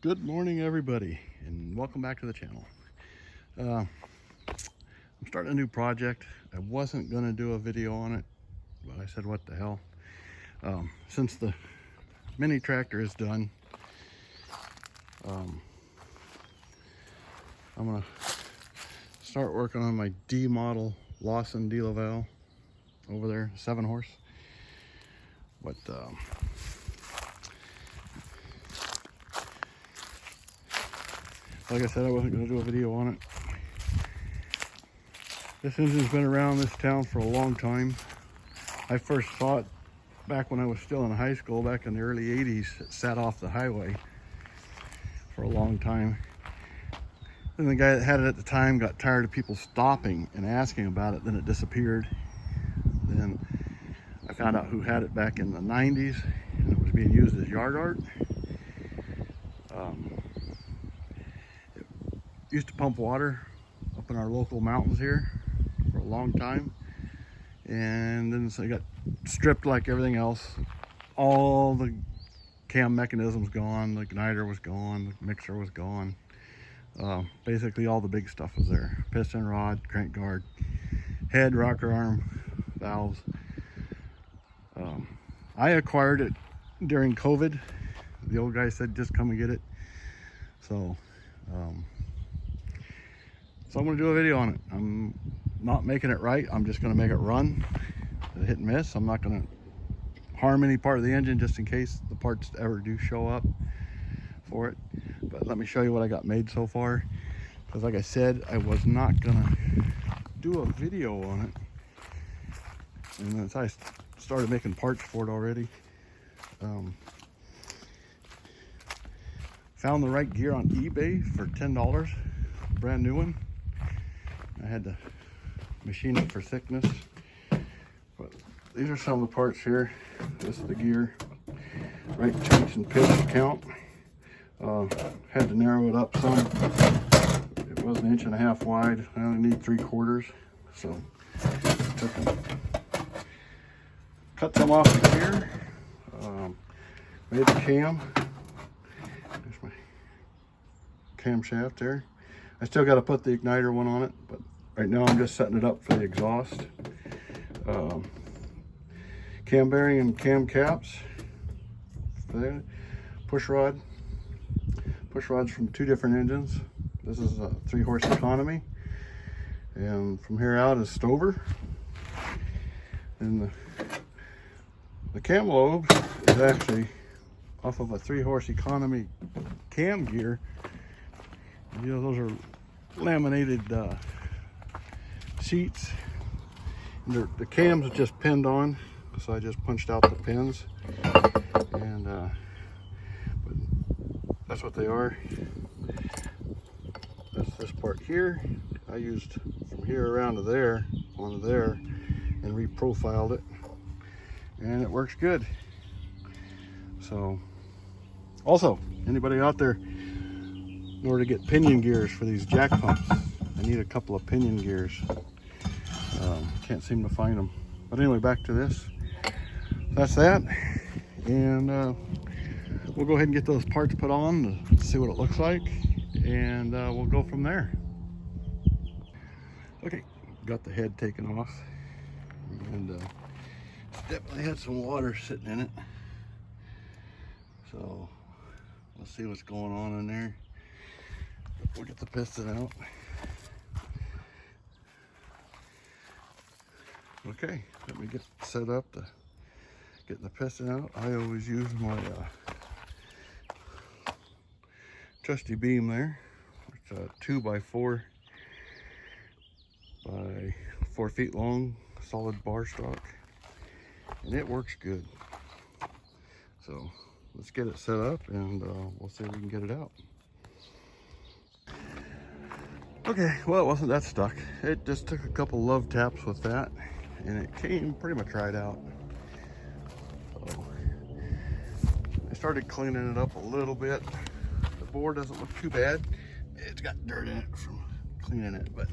Good morning, everybody, and welcome back to the channel. I'm starting a new project. I wasn't going to do a video on it, but I said, what the hell. Since the mini tractor is done, I'm going to start working on my D model Lawson D Laval over there, 7-horse. But like I said, I wasn't going to do a video on it. This engine's been around this town for a long time. I first saw it back when I was still in high school, back in the early 80s. It sat off the highway for a long time. Then the guy that had it at the time got tired of people stopping and asking about it, then it disappeared. Then I found out who had it back in the 90s, and it was being used as yard art. It used to pump water up in our local mountains here for a long time, and then so it got stripped like everything else. All the cam mechanisms gone, the igniter was gone, the mixer was gone. Basically all the big stuff was there. Piston rod, crank guard, head, rocker arm, valves. I acquired it during COVID. The old guy said, just come and get it. So I'm going to do a video on it. I'm not making it right. I'm just going to make it run, hit and miss. I'm not going to harm any part of the engine just in case the parts ever do show up for it. But let me show you what I got made so far. Because like I said, I was not going to do a video on it. And then I started making parts for it already. Found the right gear on eBay for $10, brand new one. I had to machine it for thickness, but these are some of the parts here. This is the gear, right tooth and pitch count. Had to narrow it up some. It was 1.5 inches wide. I only need 3/4, so took them, cut some off of here. Made the cam. There's my camshaft there. I still got to put the igniter one on it, but right now I'm just setting it up for the exhaust. Cam bearing and cam caps. Push rods from 2 different engines. This is a 3-horse economy, and from here out is Stover. And the cam lobe is actually off of a 3-horse economy cam gear. You know, those are laminated seats. And the cams are just pinned on, so I just punched out the pins, and but that's what they are. That's this part here. I used from here around to there, onto there, and reprofiled it, and it works good. So, also, anybody out there, in order to get pinion gears for these jack pumps, I need a couple of pinion gears. Can't seem to find them. But anyway, back to this. That's that. And we'll go ahead and get those parts put on to see what it looks like. And we'll go from there. Okay, got the head taken off. And definitely had some water sitting in it. So let's see what's going on in there. We'll get the piston out. Okay, let me get set up to get the piston out. I always use my trusty beam there. It's a 2x4 by 4 feet long, solid bar stock, and it works good. So let's get it set up, and we'll see if we can get it out. Okay, well, it wasn't that stuck. It just took a couple love taps with that, and it came pretty much right out. So I started cleaning it up a little bit. The board doesn't look too bad. It's got dirt in it from cleaning it, but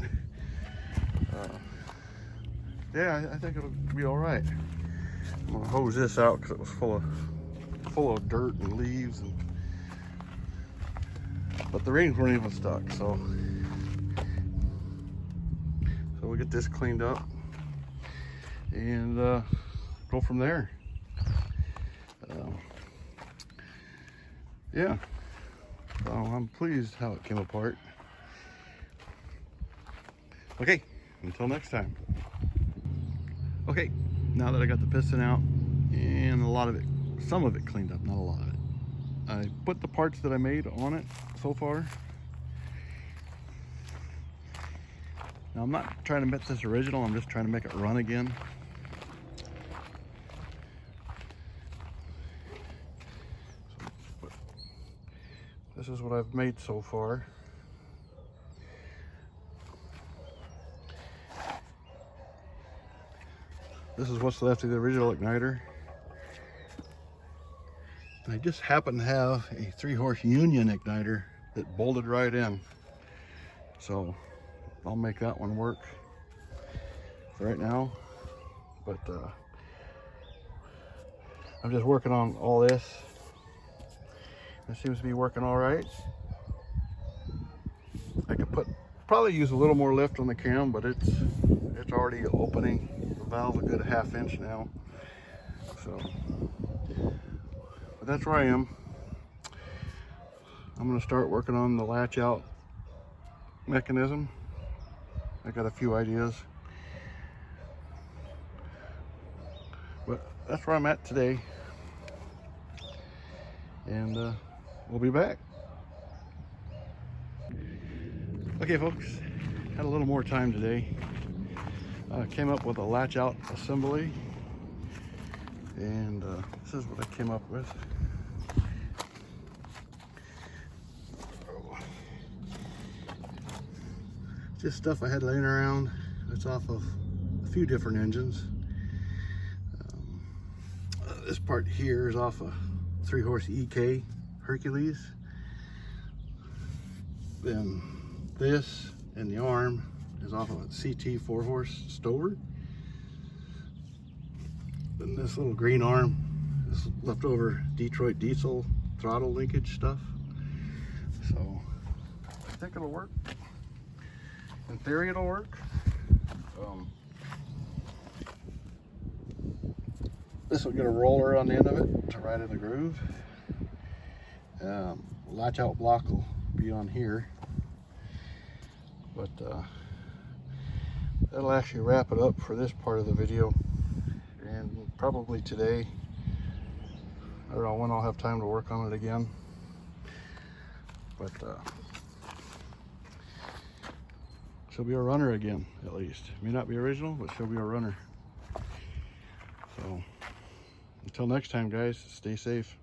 yeah, I think it'll be all right. I'm gonna hose this out because it was full of dirt and leaves, and but the rings weren't even stuck. So we'll get this cleaned up and go from there. Yeah, so I'm pleased how it came apart. Okay, until next time. Okay, now that I got the piston out and some of it cleaned up, not a lot of it, I put the parts that I made on it so far. Now I'm not trying to make this original, I'm just trying to make it run again. This is what I've made so far. This is what's left of the original igniter. I just happen to have a 3-horse Union igniter that bolted right in. So I'll make that one work for right now. But I'm just working on all this. It seems to be working all right. I could probably use a little more lift on the cam, but it's already opening the valve a good 1/2 inch now. So, but that's where I am. I'm going to start working on the latch out mechanism. I got a few ideas, but that's where I'm at today. And we'll be back. Okay folks, had a little more time today. Came up with a latch out assembly, and this is what I came up with. Just stuff I had laying around. It's off of a few different engines. This part here is off a 3-horse EK Hercules. Then this and the arm is off of a CT 4-horse Stover. Then this little green arm is leftover Detroit diesel throttle linkage stuff. So I think it'll work. In theory it'll work. This will get a roller on the end of it to ride in the groove. Latch out block will be on here, but that'll actually wrap it up for this part of the video. And probably today, I don't know when I'll have time to work on it again, but she'll be a runner again, at least. May not be original, but she'll be a runner. So until next time guys, stay safe.